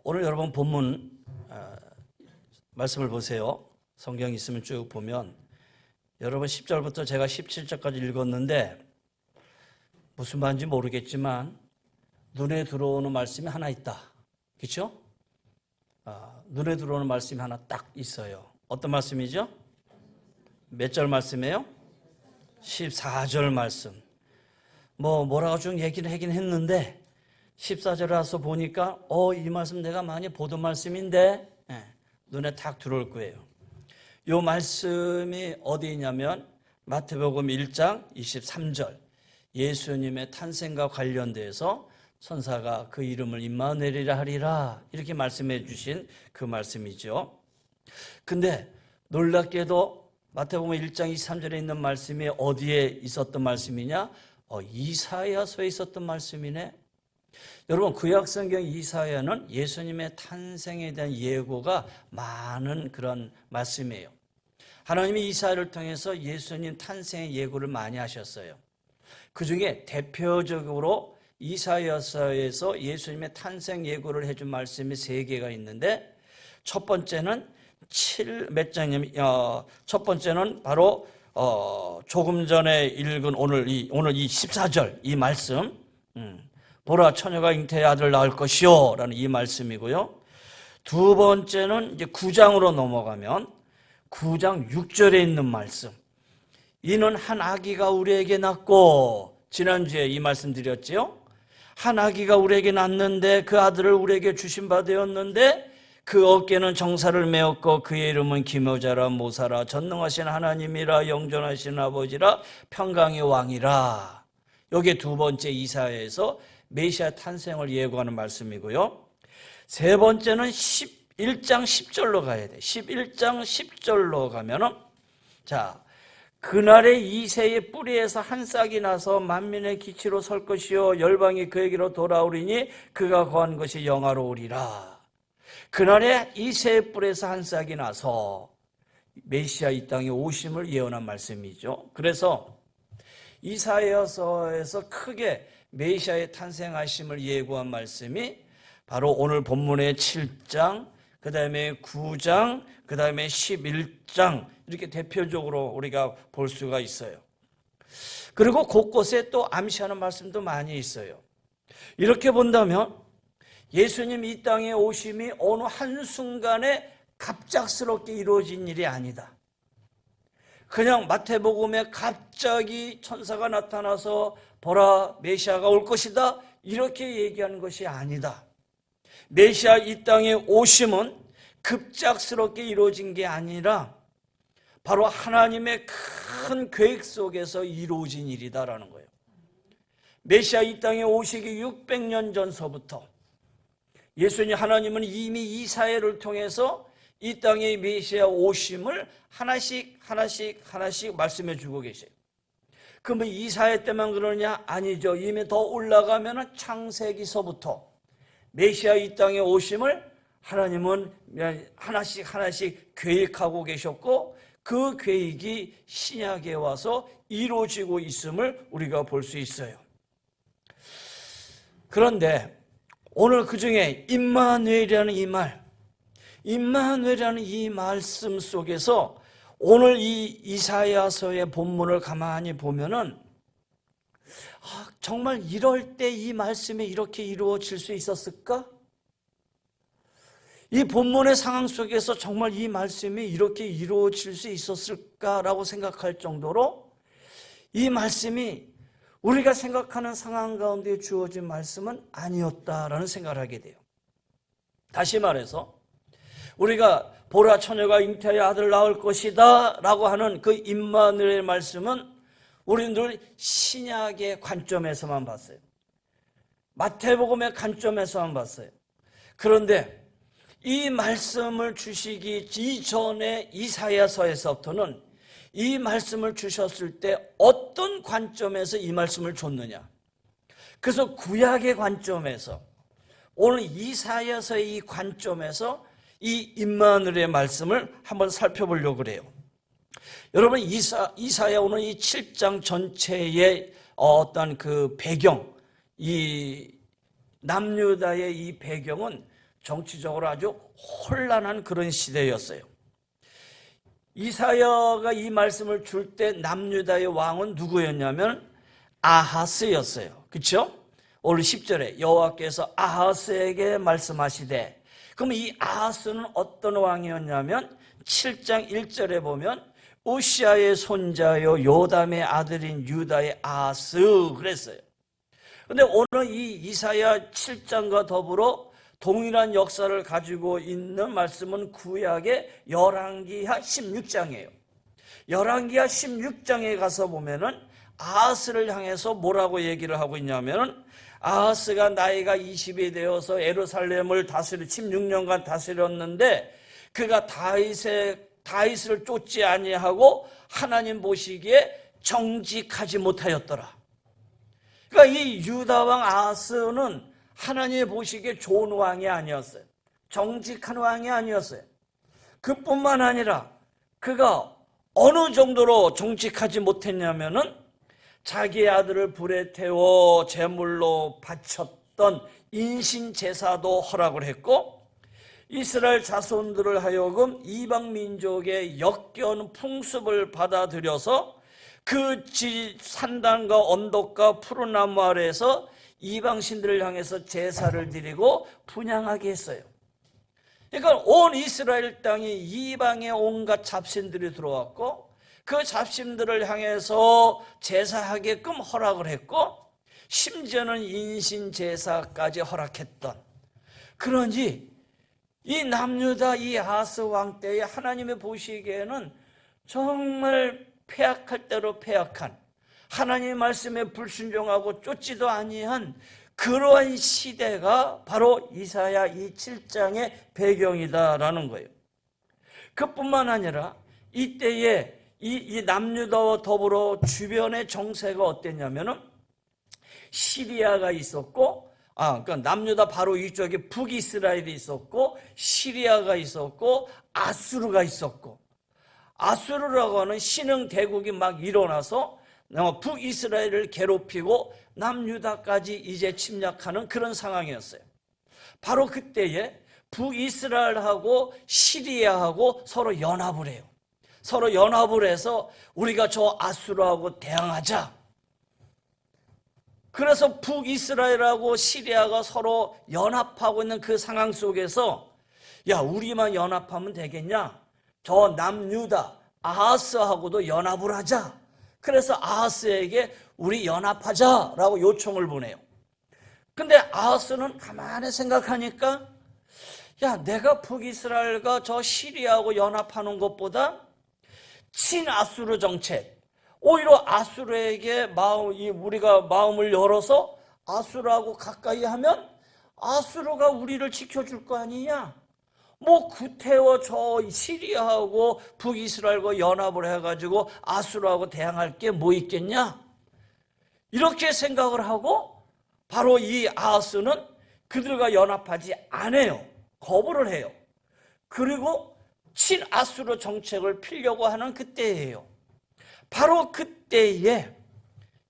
오늘 여러분 본문 말씀을 보세요. 성경 있으면 쭉 보면 여러분 10절부터 제가 17절까지 읽었는데 무슨 말인지 모르겠지만 눈에 들어오는 말씀이 하나 있다. 그렇죠? 눈에 들어오는 말씀이 하나 딱 있어요. 어떤 말씀이죠? 몇 절 말씀이에요? 14절 말씀. 뭐라고 좀 얘기는 하긴 했는데 14절에 와서 보니까 이 말씀 내가 많이 보던 말씀인데 눈에 탁 들어올 거예요. 이 말씀이 어디 있냐면 마태복음 1장 23절 예수님의 탄생과 관련돼서 천사가 그 이름을 임마누엘이라 하리라 이렇게 말씀해 주신 그 말씀이죠. 근데 놀랍게도 마태복음 1장 23절에 있는 말씀이 어디에 있었던 말씀이냐? 이사야서에 있었던 말씀이네. 여러분 구약성경 이사야는 예수님의 탄생에 대한 예고가 많은 그런 말씀이에요. 하나님이 이사야를 통해서 예수님 탄생의 예고를 많이 하셨어요. 그 중에 대표적으로 이사야서에서 예수님의 탄생 예고를 해준 말씀이 3개가 있는데 첫 번째는 첫 번째는 바로 조금 전에 읽은 오늘 이 14절 이 말씀 보라 처녀가 잉태의 아들 낳을 것이요 라는 이 말씀이고요. 두 번째는 이제 9장으로 넘어가면 9장 6절에 있는 말씀. 이는 한 아기가 우리에게 낳고 지난주에 이 말씀 드렸지요. 한 아기가 우리에게 낳는데 그 아들을 우리에게 주신 바 되었는데 그 어깨는 정사를 메었고 그의 이름은 기묘자라 모사라 전능하신 하나님이라 영존하신 아버지라 평강의 왕이라. 이게 두 번째 이사야에서 메시아 탄생을 예고하는 말씀이고요. 세 번째는 11장 10절로 가야 돼. 11장 10절로 가면은 그날에 이새의 뿌리에서 한 싹이 나서 만민의 기치로 설 것이요 열방이 그에게로 돌아오리니 그가 거한 것이 영화로우리라. 그날에 이새의 뿌리에서 한 싹이 나서 메시아 이 땅에 오심을 예언한 말씀이죠. 그래서 이사야서에서 크게 메시아의 탄생하심을 예고한 말씀이 바로 오늘 본문의 7장, 그 다음에 9장, 그 다음에 11장 이렇게 대표적으로 우리가 볼 수가 있어요. 그리고 곳곳에 또 암시하는 말씀도 많이 있어요. 이렇게 본다면 예수님 이 땅에 오심이 어느 한순간에 갑작스럽게 이루어진 일이 아니다. 그냥 마태복음에 갑자기 천사가 나타나서 보라 메시아가 올 것이다 이렇게 얘기하는 것이 아니다. 메시아 이 땅에 오심은 급작스럽게 이루어진 게 아니라 바로 하나님의 큰 계획 속에서 이루어진 일이다라는 거예요. 메시아 이 땅에 오시기 600년 전서부터 예수님 하나님은 이미 이사야를 통해서 이 땅의 메시아 오심을 하나씩 말씀해 주고 계세요. 그러면 이사야 때만 그러냐? 아니죠. 이미 더 올라가면 창세기서부터 메시아 이 땅에 오심을 하나님은 하나씩 계획하고 계셨고 그 계획이 신약에 와서 이루어지고 있음을 우리가 볼 수 있어요. 그런데 오늘 그중에 임마누엘이라는 이 말씀 속에서 오늘 이 이사야서의 본문을 가만히 보면은 정말 이럴 때 이 말씀이 이렇게 이루어질 수 있었을까? 이 본문의 상황 속에서 정말 이 말씀이 이렇게 이루어질 수 있었을까라고 생각할 정도로 이 말씀이 우리가 생각하는 상황 가운데 주어진 말씀은 아니었다라는 생각을 하게 돼요. 다시 말해서 우리가 보라 처녀가 잉태의 아들 낳을 것이다 라고 하는 그 임마누엘의 말씀은 우리는 늘 신약의 관점에서만 봤어요. 마태복음의 관점에서만 봤어요. 그런데 이 말씀을 주시기 이전에 이사야서에서부터는 이 말씀을 주셨을 때 어떤 관점에서 이 말씀을 줬느냐. 그래서 구약의 관점에서 오늘 이사야서의 이 관점에서 이 임마누엘의 말씀을 한번 살펴보려고 그래요. 여러분 이사야 오늘 이 7장 전체의 어떤 그 배경, 이 남유다의 이 배경은 정치적으로 아주 혼란한 그런 시대였어요. 이사야가 이 말씀을 줄 때 남유다의 왕은 누구였냐면 아하스였어요. 그렇죠? 오늘 10절에 여호와께서 아하스에게 말씀하시되, 그럼 이 아하스는 어떤 왕이었냐면 7장 1절에 보면 우시아의 손자요 요담의 아들인 유다의 아하스 그랬어요. 근데 오늘 이 이사야 7장과 더불어 동일한 역사를 가지고 있는 말씀은 구약의 열왕기하 16장이에요. 열왕기하 16장에 가서 보면은 아하스를 향해서 뭐라고 얘기를 하고 있냐면은, 아하스가 나이가 20이 되어서 예루살렘을 16년간 다스렸는데 그가 다윗을 쫓지 아니하고 하나님 보시기에 정직하지 못하였더라. 그러니까 이 유다 왕 아하스는 하나님이 보시기에 좋은 왕이 아니었어요. 정직한 왕이 아니었어요. 그뿐만 아니라 그가 어느 정도로 정직하지 못했냐면은 자기 아들을 불에 태워 제물로 바쳤던 인신 제사도 허락을 했고, 이스라엘 자손들을 하여금 이방 민족의 역겨운 풍습을 받아들여서 그 산단과 언덕과 푸른 나무 아래에서 이방신들을 향해서 제사를 드리고 분향하게 했어요. 그러니까 온 이스라엘 땅에 이방의 온갖 잡신들이 들어왔고 그 잡신들을 향해서 제사하게끔 허락을 했고, 심지어는 인신 제사까지 허락했던, 그러니 이 남유다 이 아하스 왕 때에 하나님이 보시기에는 정말 패악할 대로 패악한, 하나님의 말씀에 불순종하고 쫓지도 아니한 그러한 시대가 바로 이사야 이 7장의 배경이다라는 거예요. 그뿐만 아니라 이때에 이 남유다와 더불어 주변의 정세가 어땠냐면은 시리아가 있었고, 그러니까 남유다 바로 이쪽에 북이스라엘이 있었고, 시리아가 있었고, 아수르가 있었고, 아수르라고 하는 신흥 대국이 막 일어나서 북이스라엘을 괴롭히고 남유다까지 이제 침략하는 그런 상황이었어요. 바로 그때에 북이스라엘하고 시리아하고 서로 연합을 해요. 서로 연합을 해서 우리가 저 아수르하고 대항하자. 그래서 북이스라엘하고 시리아가 서로 연합하고 있는 그 상황 속에서, 야, 우리만 연합하면 되겠냐? 저 남유다 아하스하고도 연합을 하자. 그래서 아하스에게 우리 연합하자라고 요청을 보내요. 근데 아하스는 가만히 생각하니까, 야, 내가 북이스라엘과 저 시리아하고 연합하는 것보다 친아수르 정책, 오히려 아수르에게 우리가 마음을 열어서 아수르하고 가까이 하면 아수르가 우리를 지켜줄 거 아니냐? 뭐 구태여 저 시리아하고 북이스라엘과 연합을 해가지고 아수르하고 대항할 게 뭐 있겠냐? 이렇게 생각을 하고 바로 이 아하스는 그들과 연합하지 않아요. 거부를 해요. 그리고 친아수르 정책을 피려고 하는 그때예요. 바로 그때에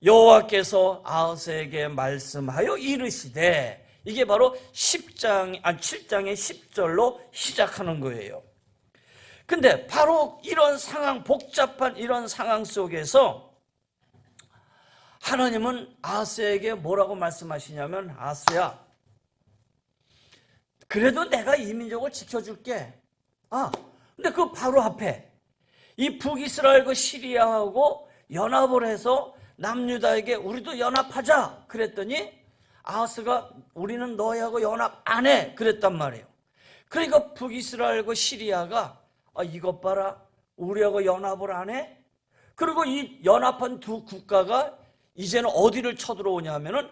여호와께서 아하스에게 말씀하여 이르시되, 이게 바로 7장의 10절로 시작하는 거예요. 근데 바로 이런 상황, 복잡한 이런 상황 속에서 하나님은 아하스에게 뭐라고 말씀하시냐면, 아하스야, 그래도 내가 이 민족을 지켜줄게. 근데 그 바로 앞에 이 북이스라엘과 시리아하고 연합을 해서 남유다에게 우리도 연합하자 그랬더니 아하스가 우리는 너희하고 연합 안 해 그랬단 말이에요. 그러니까 북이스라엘과 시리아가 이것 봐라, 우리하고 연합을 안 해? 그리고 이 연합한 두 국가가 이제는 어디를 쳐들어오냐면은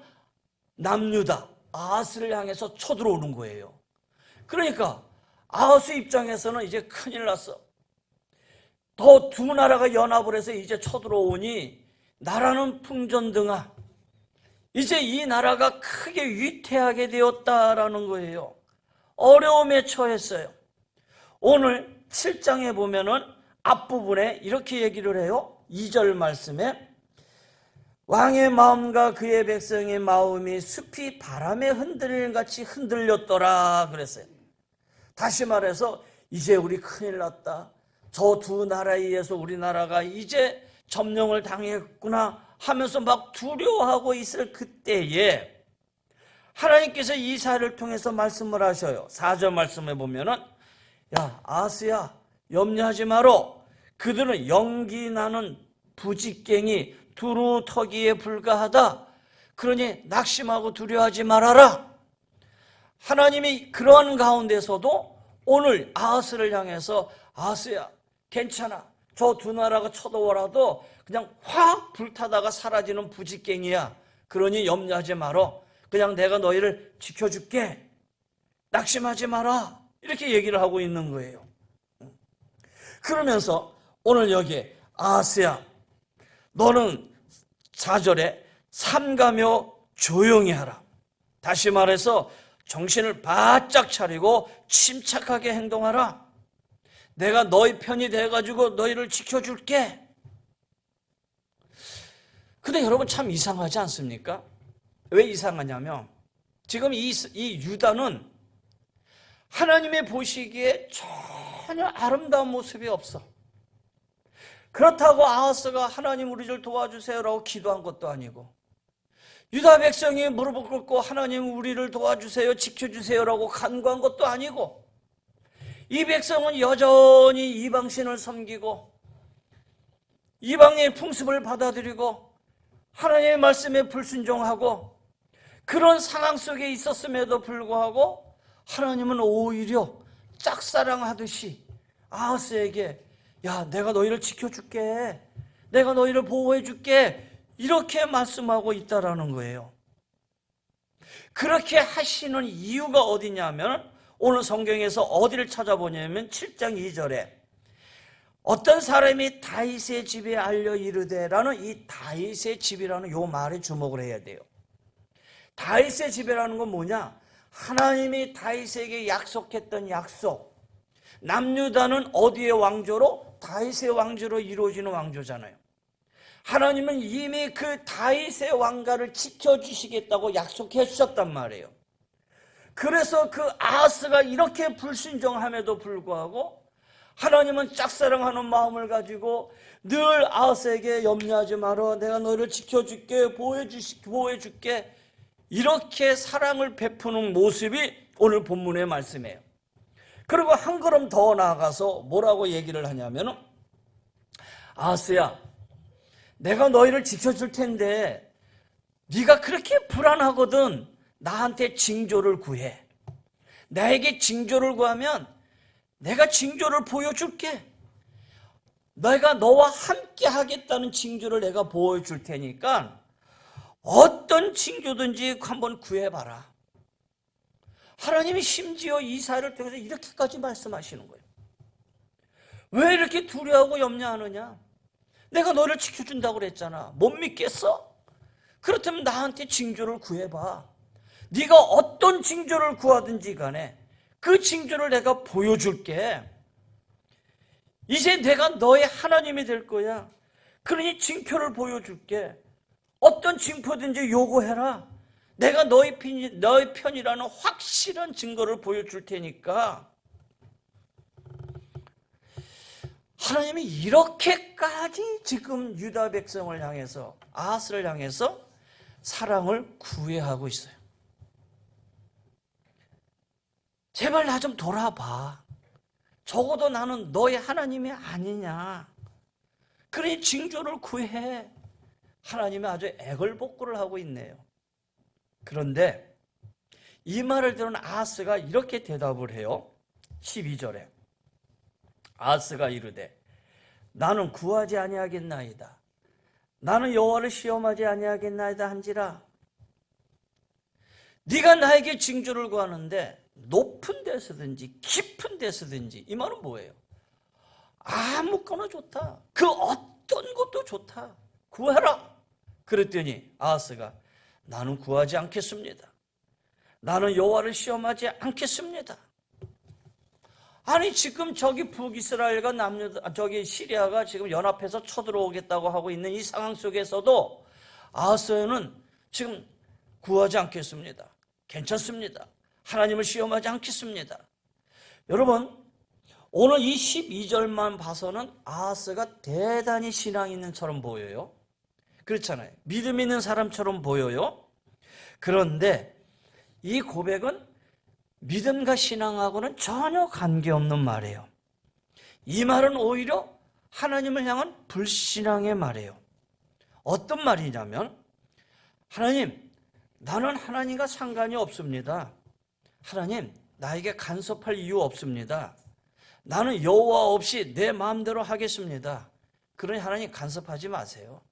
남유다 아하스를 향해서 쳐들어오는 거예요. 그러니까 아하스 입장에서는 이제 큰일 났어. 더 두 나라가 연합을 해서 이제 쳐들어오니 나라는 풍전등하, 이제 이 나라가 크게 위태하게 되었다라는 거예요. 어려움에 처했어요. 오늘 7장에 보면은 앞부분에 이렇게 얘기를 해요. 2절 말씀에 왕의 마음과 그의 백성의 마음이 숲이 바람에 흔들리는 같이 흔들렸더라 그랬어요. 다시 말해서 이제 우리 큰일 났다. 저 두 나라에 의해서 우리나라가 이제 점령을 당했구나 하면서 막 두려워하고 있을 그때에 하나님께서 이사야를 통해서 말씀을 하셔요. 4절 말씀에 보면은 야 아하스야 염려하지 마라. 그들은 연기나는 부직갱이 두루터기에 불과하다. 그러니 낙심하고 두려워하지 말아라. 하나님이 그러한 가운데서도 오늘 아하스를 향해서 아하스야 괜찮아. 저 두 나라가 쳐들어와도 그냥 확 불타다가 사라지는 부직갱이야. 그러니 염려하지 마라. 그냥 내가 너희를 지켜줄게. 낙심하지 마라. 이렇게 얘기를 하고 있는 거예요. 그러면서 오늘 여기에 아하스야 너는 4절에 삼가며 조용히 하라. 다시 말해서 정신을 바짝 차리고 침착하게 행동하라. 내가 너희 편이 돼가지고 너희를 지켜줄게. 근데 여러분 참 이상하지 않습니까? 왜 이상하냐면 지금 이 유다는 하나님의 보시기에 전혀 아름다운 모습이 없어. 그렇다고 아하스가 하나님 우리를 도와주세요라고 기도한 것도 아니고 유다 백성이 무릎을 꿇고 하나님 우리를 도와주세요 지켜주세요라고 간구한 것도 아니고 이 백성은 여전히 이방신을 섬기고 이방의 풍습을 받아들이고 하나님의 말씀에 불순종하고 그런 상황 속에 있었음에도 불구하고 하나님은 오히려 짝사랑하듯이 아하스에게 야 내가 너희를 지켜줄게. 내가 너희를 보호해줄게. 이렇게 말씀하고 있다라는 거예요. 그렇게 하시는 이유가 어디냐면 오늘 성경에서 어디를 찾아보냐면 7장 2절에 어떤 사람이 다윗의 집에 알려 이르되라는 이 다윗의 집이라는 요 말에 주목을 해야 돼요. 다윗의 집이라는 건 뭐냐? 하나님이 다윗에게 약속했던 약속. 남유다는 어디의 왕조로? 다윗의 왕조로 이루어지는 왕조잖아요. 하나님은 이미 그 다윗의 왕가를 지켜주시겠다고 약속해 주셨단 말이에요. 그래서 그 아하스가 이렇게 불순종함에도 불구하고 하나님은 짝사랑하는 마음을 가지고 늘 아하스에게 염려하지 마라. 내가 너를 지켜줄게. 보호해줄게. 이렇게 사랑을 베푸는 모습이 오늘 본문의 말씀이에요. 그리고 한 걸음 더 나아가서 뭐라고 얘기를 하냐면 아하스야 내가 너희를 지켜줄 텐데 네가 그렇게 불안하거든. 나한테 징조를 구해. 나에게 징조를 구하면 내가 징조를 보여줄게. 내가 너와 함께 하겠다는 징조를 내가 보여줄 테니까 어떤 징조든지 한번 구해봐라. 하나님이 심지어 이사야를 통해서 이렇게까지 말씀하시는 거예요. 왜 이렇게 두려워하고 염려하느냐? 내가 너를 지켜준다고 그랬잖아. 못 믿겠어? 그렇다면 나한테 징조를 구해봐. 네가 어떤 징조를 구하든지 간에 그 징조를 내가 보여줄게. 이제 내가 너의 하나님이 될 거야. 그러니 징표를 보여줄게. 어떤 징표든지 요구해라. 내가 너의 편이라는 확실한 증거를 보여줄 테니까. 하나님이 이렇게까지 지금 유다 백성을 향해서 아하스를 향해서 사랑을 구애하고 있어요. 제발 나 좀 돌아봐. 적어도 나는 너의 하나님이 아니냐. 그러니 징조를 구해. 하나님이 아주 애걸복구를 하고 있네요. 그런데 이 말을 들은 아하스가 이렇게 대답을 해요. 12절에 아하스가 이르되 나는 구하지 아니하겠나이다. 나는 여호와를 시험하지 아니하겠나이다 한지라. 네가 나에게 징조를 구하는데 높은 데서든지 깊은 데서든지, 이 말은 뭐예요? 아무거나 좋다. 그 어떤 것도 좋다. 구해라. 그랬더니 아하스가 나는 구하지 않겠습니다. 나는 여호와를 시험하지 않겠습니다. 아니 지금 저기 북이스라엘과 저기 시리아가 지금 연합해서 쳐들어오겠다고 하고 있는 이 상황 속에서도 아하스는 지금 구하지 않겠습니다. 괜찮습니다. 하나님을 시험하지 않겠습니다. 여러분, 오늘 이 12절만 봐서는 아하스가 대단히 신앙 있는 처럼 보여요. 그렇잖아요. 믿음 있는 사람처럼 보여요. 그런데 이 고백은 믿음과 신앙하고는 전혀 관계없는 말이에요. 이 말은 오히려 하나님을 향한 불신앙의 말이에요. 어떤 말이냐면, 하나님, 나는 하나님과 상관이 없습니다. 하나님, 나에게 간섭할 이유 없습니다. 나는 여호와 없이 내 마음대로 하겠습니다. 그러니 하나님 간섭하지 마세요.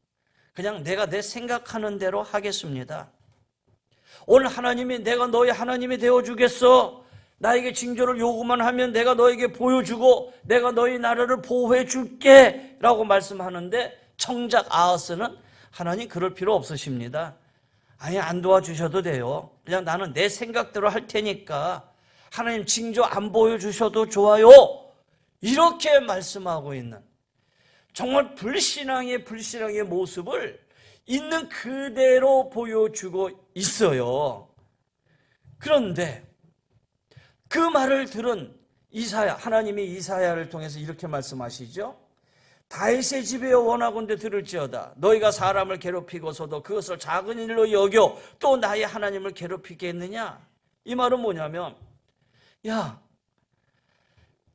그냥 내가 내 생각하는 대로 하겠습니다. 오늘 하나님이 내가 너의 하나님이 되어주겠어. 나에게 징조를 요구만 하면 내가 너에게 보여주고 내가 너희 나라를 보호해 줄게 라고 말씀하는데, 정작 아하스는 하나님 그럴 필요 없으십니다. 아니, 안 도와주셔도 돼요. 그냥 나는 내 생각대로 할 테니까 하나님 징조 안 보여주셔도 좋아요. 이렇게 말씀하고 있는, 정말 불신앙의 모습을 있는 그대로 보여주고 있어요. 그런데 그 말을 들은 이사야, 하나님이 이사야를 통해서 이렇게 말씀하시죠. 다윗의 집에 원하건대 들을지어다. 너희가 사람을 괴롭히고서도 그것을 작은 일로 여겨 또 나의 하나님을 괴롭히겠느냐. 이 말은 뭐냐면, 야,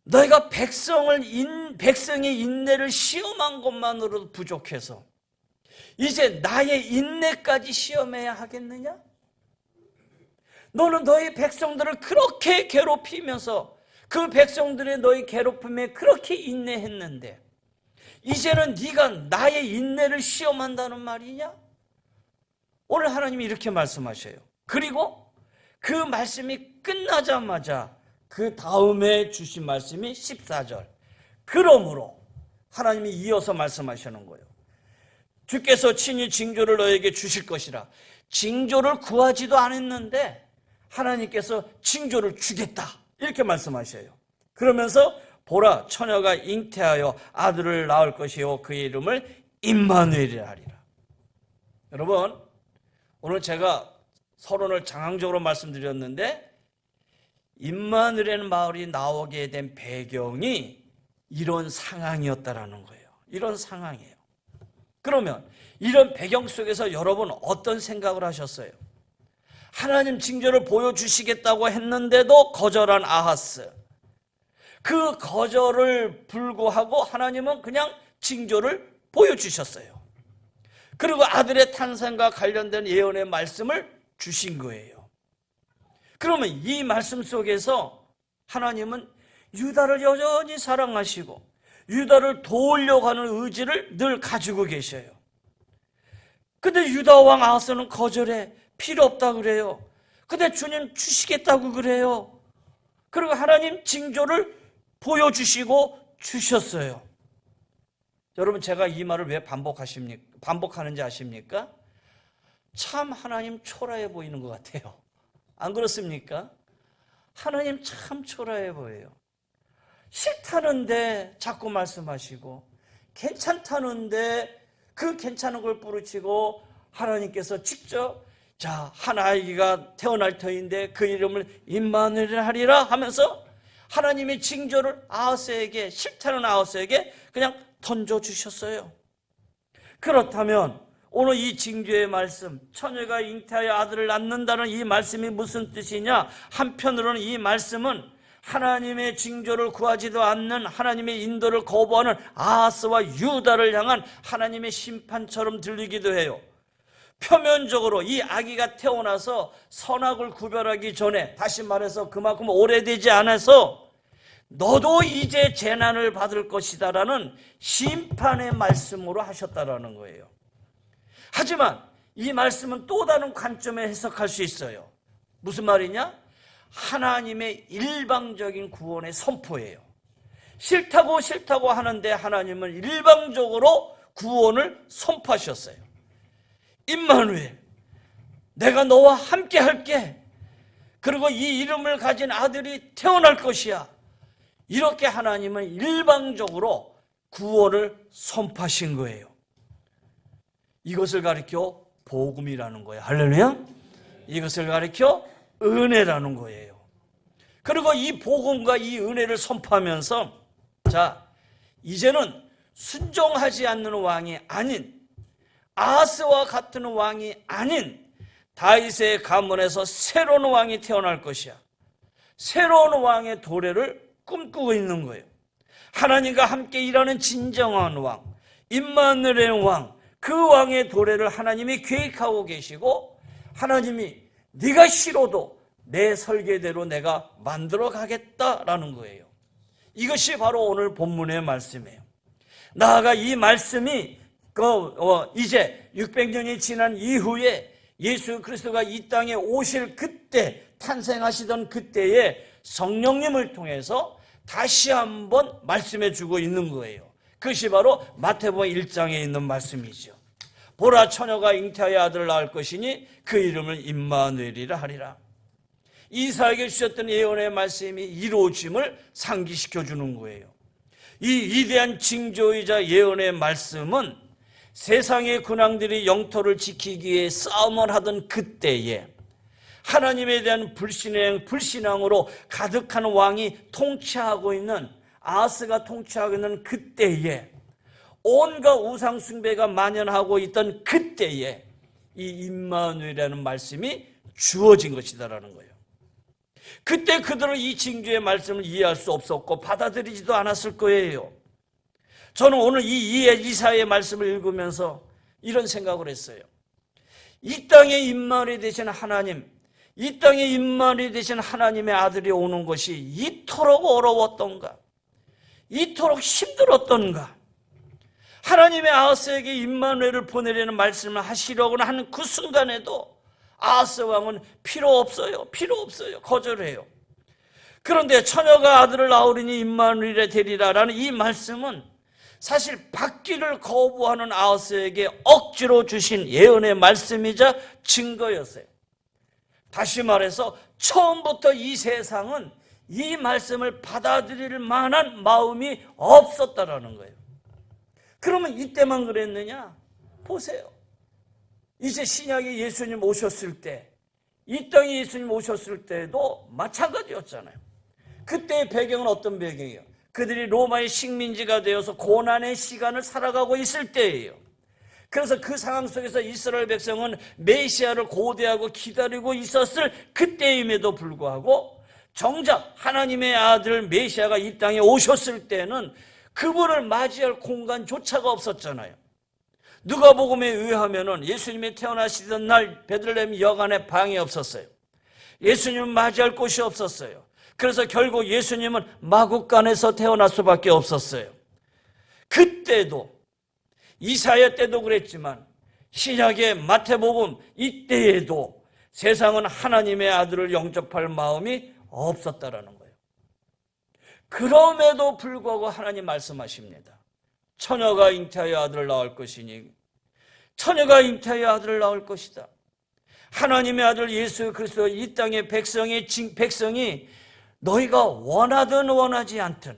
너희가 백성의 인내를 시험한 것만으로도 부족해서 이제 나의 인내까지 시험해야 하겠느냐? 너는 너희 백성들을 그렇게 괴롭히면서 그 백성들의 너희 괴롭힘에 그렇게 인내했는데 이제는 네가 나의 인내를 시험한다는 말이냐? 오늘 하나님이 이렇게 말씀하셔요. 그리고 그 말씀이 끝나자마자 그 다음에 주신 말씀이 14절. 그러므로 하나님이 이어서 말씀하시는 거예요. 주께서 친히 징조를 너에게 주실 것이라. 징조를 구하지도 않았는데 하나님께서 징조를 주겠다, 이렇게 말씀하셔요. 그러면서 보라, 처녀가 잉태하여 아들을 낳을 것이요 그의 이름을 임마누엘이라 하리라. 여러분, 오늘 제가 서론을 장황적으로 말씀드렸는데 임마누엘이라는 말이 나오게 된 배경이 이런 상황이었다라는 거예요. 이런 상황이에요. 그러면 이런 배경 속에서 여러분 어떤 생각을 하셨어요? 하나님 징조를 보여주시겠다고 했는데도 거절한 아하스, 그 거절을 불구하고 하나님은 그냥 징조를 보여주셨어요. 그리고 아들의 탄생과 관련된 예언의 말씀을 주신 거예요. 그러면 이 말씀 속에서 하나님은 유다를 여전히 사랑하시고 유다를 도우려고 하는 의지를 늘 가지고 계셔요. 근데 유다 왕 아하스는 거절해. 필요 없다 그래요. 근데 주님 주시겠다고 그래요. 그리고 하나님 징조를 보여주시고 주셨어요. 여러분, 제가 이 말을 왜 반복하는지 아십니까? 참 하나님 초라해 보이는 것 같아요. 안 그렇습니까? 하나님 참 초라해 보여요. 싫다는데 자꾸 말씀하시고, 괜찮다는데 그 괜찮은 걸 부르치고 하나님께서 직접 자, 한 아이가 태어날 터인데 그 이름을 임마누엘이라 하리라 하면서 하나님의 징조를 아하스에게, 싫다는 아하스에게 그냥 던져주셨어요. 그렇다면 오늘 이 징조의 말씀, 처녀가 잉태하여 아들을 낳는다는 이 말씀이 무슨 뜻이냐? 한편으로는 이 말씀은 하나님의 징조를 구하지도 않는, 하나님의 인도를 거부하는 아하스와 유다를 향한 하나님의 심판처럼 들리기도 해요. 표면적으로 이 아기가 태어나서 선악을 구별하기 전에, 다시 말해서 그만큼 오래되지 않아서 너도 이제 재난을 받을 것이다라는 심판의 말씀으로 하셨다라는 거예요. 하지만 이 말씀은 또 다른 관점에 해석할 수 있어요. 무슨 말이냐? 하나님의 일방적인 구원의 선포예요. 싫다고 하는데 하나님은 일방적으로 구원을 선포하셨어요. 임마누엘, 내가 너와 함께 할게. 그리고 이 이름을 가진 아들이 태어날 것이야. 이렇게 하나님은 일방적으로 구원을 선포하신 거예요. 이것을 가리켜 복음이라는 거예요. 할렐루야. 이것을 가리켜 은혜라는 거예요. 그리고 이 복음과 이 은혜를 선포하면서 자, 이제는 순종하지 않는 왕이 아닌 아하스와 같은 왕이 아닌 다윗의 가문에서 새로운 왕이 태어날 것이야. 새로운 왕의 도래를 꿈꾸고 있는 거예요. 하나님과 함께 일하는 진정한 왕, 임마누엘의 왕, 그 왕의 도래를 하나님이 계획하고 계시고 하나님이 네가 싫어도 내 설계대로 내가 만들어 가겠다라는 거예요. 이것이 바로 오늘 본문의 말씀이에요. 나아가 이 말씀이 이제 600년이 지난 이후에 예수 그리스도가 이 땅에 오실 그때, 탄생하시던 그때에 성령님을 통해서 다시 한번 말씀해 주고 있는 거예요. 그것이 바로 마태복음 1장에 있는 말씀이죠. 보라, 처녀가 잉태하여 아들을 낳을 것이니 그 이름을 임마누엘이라 하리라. 이사에게 주셨던 예언의 말씀이 이루어짐을 상기시켜 주는 거예요. 이 위대한 징조이자 예언의 말씀은 세상의 군왕들이 영토를 지키기 위해 싸움을 하던 그때에 하나님에 대한 불신앙으로 가득한 왕이 통치하고 있는, 아하스가 통치하고 있는 그때에, 온갖 우상 숭배가 만연하고 있던 그때에 이 임마누엘이라는 말씀이 주어진 것이다라는 거예요. 그때 그들은 이 징조의 말씀을 이해할 수 없었고 받아들이지도 않았을 거예요. 저는 오늘 이 이사야의 말씀을 읽으면서 이런 생각을 했어요. 이 땅에 임마누엘이 되신 하나님, 이 땅에 임마누엘이 되신 하나님의 아들이 오는 것이 이토록 어려웠던가, 이토록 힘들었던가. 하나님의 아하스에게 임마누엘을 보내려는 말씀을 하시려고 하는 그 순간에도 아하스 왕은 필요 없어요. 거절해요. 그런데 처녀가 아들을 낳으리니 임마누엘이 되리라라는 이 말씀은 사실 받기를 거부하는 아하스에게 억지로 주신 예언의 말씀이자 증거였어요. 다시 말해서 처음부터 이 세상은 이 말씀을 받아들일 만한 마음이 없었다라는 거예요. 그러면 이때만 그랬느냐? 보세요. 이제 신약에 예수님 오셨을 때, 이 땅에 예수님 오셨을 때도 마찬가지였잖아요. 그때의 배경은 어떤 배경이에요? 그들이 로마의 식민지가 되어서 고난의 시간을 살아가고 있을 때예요. 그래서 그 상황 속에서 이스라엘 백성은 메시아를 고대하고 기다리고 있었을 그때임에도 불구하고 정작 하나님의 아들 메시아가 이 땅에 오셨을 때는 그분을 맞이할 공간조차가 없었잖아요. 누가복음에 의하면은 예수님이 태어나시던 날 베들레헴 여관에 방이 없었어요. 예수님을 맞이할 곳이 없었어요. 그래서 결국 예수님은 마국간에서 태어날 수밖에 없었어요. 그때도 이사야 때도 그랬지만 신약의 마태복음 이때에도 세상은 하나님의 아들을 영접할 마음이 없었다라는 거예요. 그럼에도 불구하고 하나님 말씀하십니다. 처녀가 잉태하여 아들을 낳을 것이니, 처녀가 잉태하여 아들을 낳을 것이다. 하나님의 아들 예수 그리스도 이 땅의 백성이 너희가 원하든 원하지 않든,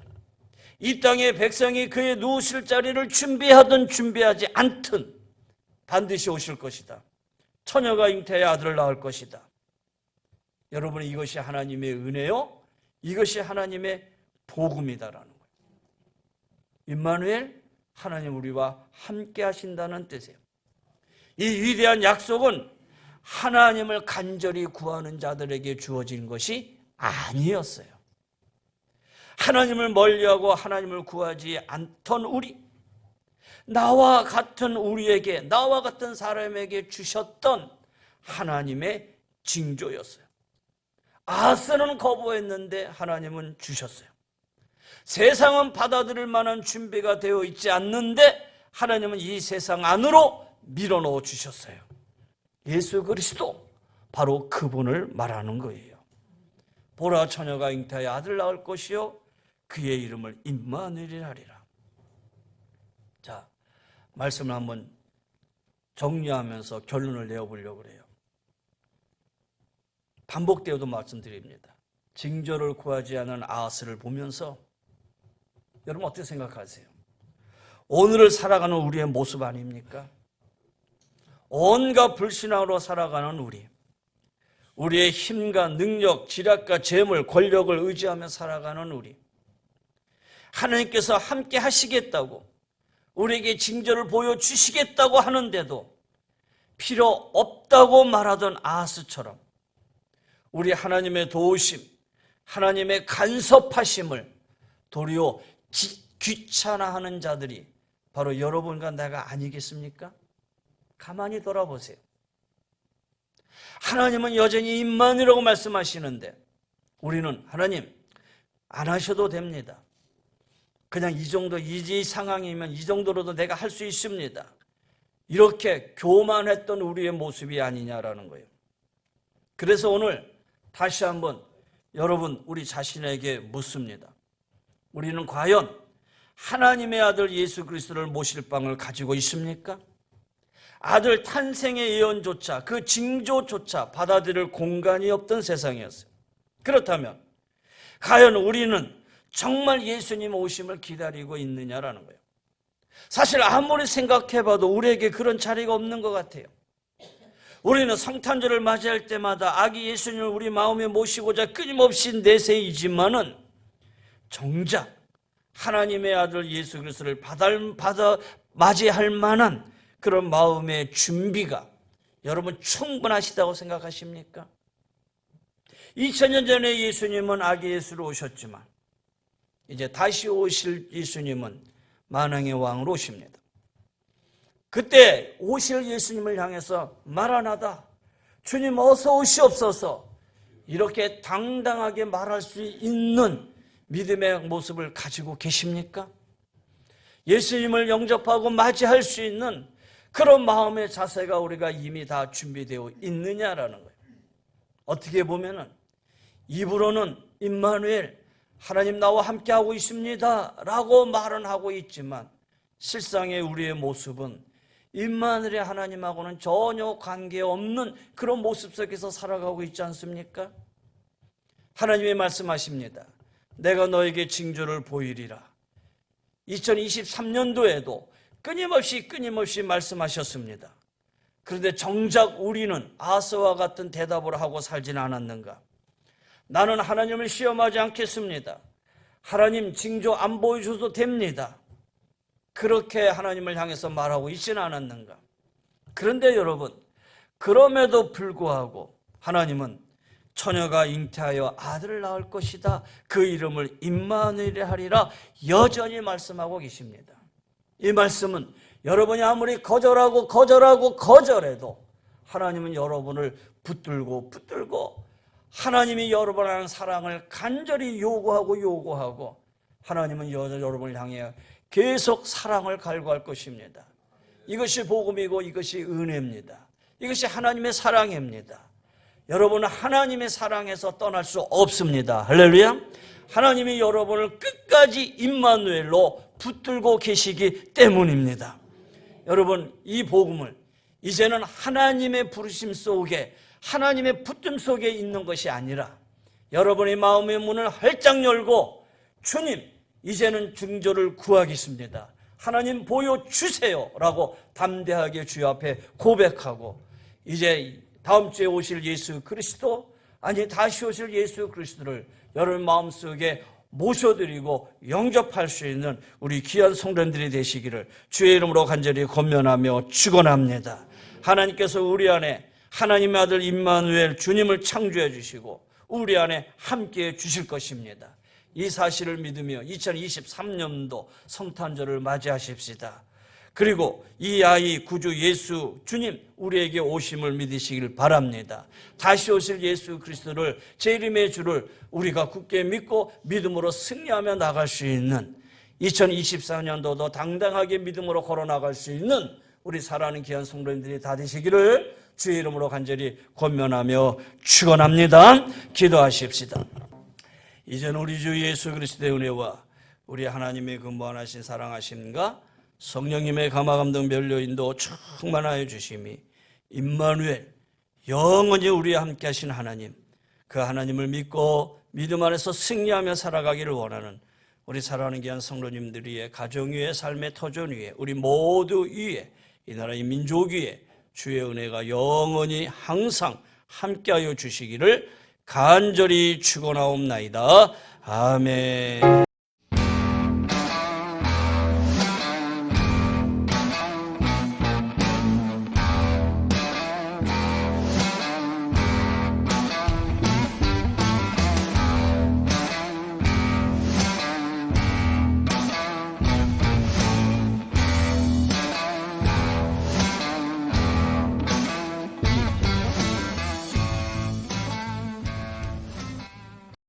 이 땅의 백성이 그의 누우실 자리를 준비하든 준비하지 않든 반드시 오실 것이다. 처녀가 잉태하여 아들을 낳을 것이다. 여러분, 이것이 하나님의 은혜요, 이것이 하나님의 복음이다라는 거예요. 임마누엘, 하나님 우리와 함께 하신다는 뜻이에요. 이 위대한 약속은 하나님을 간절히 구하는 자들에게 주어진 것이 아니었어요. 하나님을 멀리하고 하나님을 구하지 않던 우리, 나와 같은 우리에게, 나와 같은 사람에게 주셨던 하나님의 징조였어요. 아하스는 거부했는데 하나님은 주셨어요. 세상은 받아들일 만한 준비가 되어 있지 않는데 하나님은 이 세상 안으로 밀어넣어 주셨어요. 예수 그리스도, 바로 그분을 말하는 거예요. 보라, 처녀가 잉태하여 아들 낳을 것이요 그의 이름을 임마누엘이라 하리라. 자, 말씀을 한번 정리하면서 결론을 내어보려고 해요. 반복되어도 말씀드립니다. 징조를 구하지 않은 아하스를 보면서 여러분 어떻게 생각하세요? 오늘을 살아가는 우리의 모습 아닙니까? 온갖 불신앙으로 살아가는 우리의 힘과 능력, 지략과 재물, 권력을 의지하며 살아가는 우리, 하나님께서 함께 하시겠다고 우리에게 징조를 보여주시겠다고 하는데도 필요 없다고 말하던 아하스처럼 우리 하나님의 도우심, 하나님의 간섭하심을 도리어 귀찮아하는 자들이 바로 여러분과 내가 아니겠습니까? 가만히 돌아보세요. 하나님은 여전히 임마누엘이라고 말씀하시는데 우리는 하나님 안 하셔도 됩니다. 그냥 이 정도, 이 상황이면 이 정도로도 내가 할 수 있습니다. 이렇게 교만했던 우리의 모습이 아니냐라는 거예요. 그래서 오늘 다시 한번 여러분 우리 자신에게 묻습니다. 우리는 과연 하나님의 아들 예수 그리스도를 모실 방을 가지고 있습니까? 아들 탄생의 예언조차 그 징조조차 받아들일 공간이 없던 세상이었어요. 그렇다면 과연 우리는 정말 예수님 오심을 기다리고 있느냐라는 거예요. 사실 아무리 생각해봐도 우리에게 그런 자리가 없는 것 같아요. 우리는 성탄절을 맞이할 때마다 아기 예수님을 우리 마음에 모시고자 끊임없이 내세이지만은 정작 하나님의 아들 예수 그리스도를 받아 맞이할 만한 그런 마음의 준비가 여러분 충분하시다고 생각하십니까? 2000년 전에 예수님은 아기 예수로 오셨지만 이제 다시 오실 예수님은 만왕의 왕으로 오십니다. 그때 오실 예수님을 향해서 마라나다, 주님 어서 오시옵소서, 이렇게 당당하게 말할 수 있는 믿음의 모습을 가지고 계십니까? 예수님을 영접하고 맞이할 수 있는 그런 마음의 자세가 우리가 이미 다 준비되어 있느냐라는 거예요. 어떻게 보면은 입으로는 임마누엘, 하나님 나와 함께하고 있습니다 라고 말은 하고 있지만 실상의 우리의 모습은 임마누엘의 하나님하고는 전혀 관계없는 그런 모습 속에서 살아가고 있지 않습니까? 하나님이 말씀하십니다. 내가 너에게 징조를 보이리라. 2023년도에도 끊임없이 말씀하셨습니다. 그런데 정작 우리는 아하스와 같은 대답을 하고 살지는 않았는가? 나는 하나님을 시험하지 않겠습니다. 하나님 징조 안 보여줘도 됩니다. 그렇게 하나님을 향해서 말하고 있지는 않았는가? 그런데 여러분, 그럼에도 불구하고 하나님은 처녀가 잉태하여 아들을 낳을 것이다, 그 이름을 임마누엘이 하리라 여전히 말씀하고 계십니다. 이 말씀은 여러분이 아무리 거절해도 하나님은 여러분을 붙들고 하나님이 여러분을 하는 사랑을 간절히 요구하고 하나님은 여러분을 향해 계속 사랑을 갈구할 것입니다. 이것이 복음이고 이것이 은혜입니다. 이것이 하나님의 사랑입니다. 여러분은 하나님의 사랑에서 떠날 수 없습니다. 할렐루야. 하나님이 여러분을 끝까지 임마누엘로 붙들고 계시기 때문입니다. 여러분, 이 복음을 이제는 하나님의 부르심 속에, 하나님의 붙듦 속에 있는 것이 아니라 여러분의 마음의 문을 활짝 열고 주님, 이제는 징조를 구하겠습니다. 하나님 보여주세요 라고 담대하게 주여 앞에 고백하고 이제 다음 주에 오실 예수 그리스도, 아니 다시 오실 예수 그리스도를 여러분 마음속에 모셔드리고 영접할 수 있는 우리 귀한 성도님들이 되시기를 주의 이름으로 간절히 권면하며 축원합니다. 하나님께서 우리 안에 하나님의 아들 임마누엘 주님을 창조해 주시고 우리 안에 함께해 주실 것입니다. 이 사실을 믿으며 2023년도 성탄절을 맞이하십시다. 그리고 이 아이 구주 예수 주님 우리에게 오심을 믿으시길 바랍니다. 다시 오실 예수 그리스도를, 재림의 주를 우리가 굳게 믿고 믿음으로 승리하며 나갈 수 있는 2024년도도 당당하게 믿음으로 걸어나갈 수 있는 우리 사랑하는 귀한 성도님들이 다 되시기를 주의 이름으로 간절히 권면하며 축원합니다. 기도하십시다. 이제는 우리 주 예수 그리스도의 은혜와 우리 하나님의 그 무한하신 사랑하심과 성령님의 감화감동 멸류인도 충만하여 주심이 임마누엘, 영원히 우리와 함께 하신 하나님, 그 하나님을 믿고 믿음 안에서 승리하며 살아가기를 원하는 우리 사랑하는 귀한 성도님들 위에, 가정 위에, 삶의 터전 위에, 우리 모두 위에, 이 나라의 민족 위에 주의 은혜가 영원히 항상 함께하여 주시기를 간절히 축원하옵나이다. 아멘.